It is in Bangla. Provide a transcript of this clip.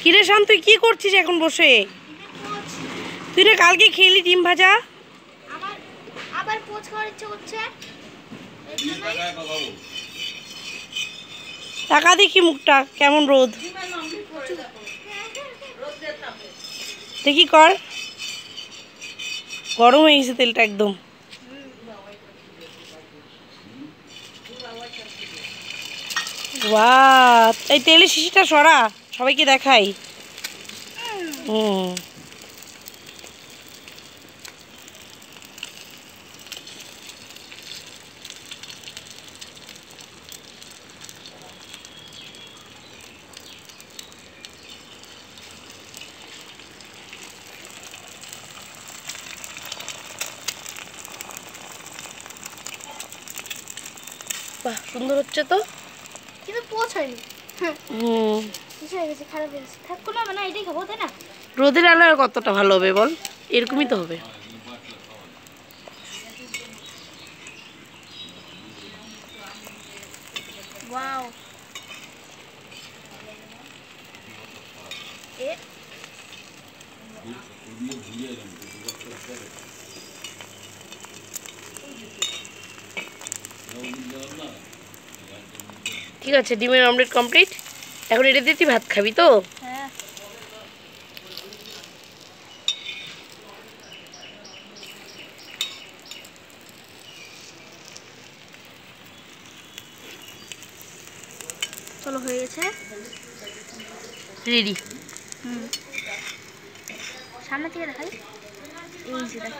কিরে শান, তুই কি করছিস এখন বসে? তুই না কালকে খেলি ডিম ভাজা? আবার পোচ খাওয়ার ইচ্ছে করছে। টাকা দেখি মুখটা কেমন রোদ দেখি কর। গরম হয়ে গেছে তেলটা একদম। বাহ, এই তেলের শিশিটা সরা, সবাইকে দেখাই। হুম, বাহ সুন্দর হচ্ছে তো, কিন্তু পোচ হয়নি। হুম। কিছু হয়ে গেছে, খারাপ হয়ে গেছে। থাক কোনো হবে না, এটাই খাবো, তাই না? রোদের আলো আর কতটা ভালো হবে বল, এরকমই তো হবে। ওয়াও, এ ঠিক আছে, ডিমের অমলেট কমপ্লিট। এখন এটা দিয়ে তুই ভাত খাবি তো? হ্যাঁ। চলো, হয়ে গেছে। রেডি। সামনে থেকে দেখাই, এই যে দেখো।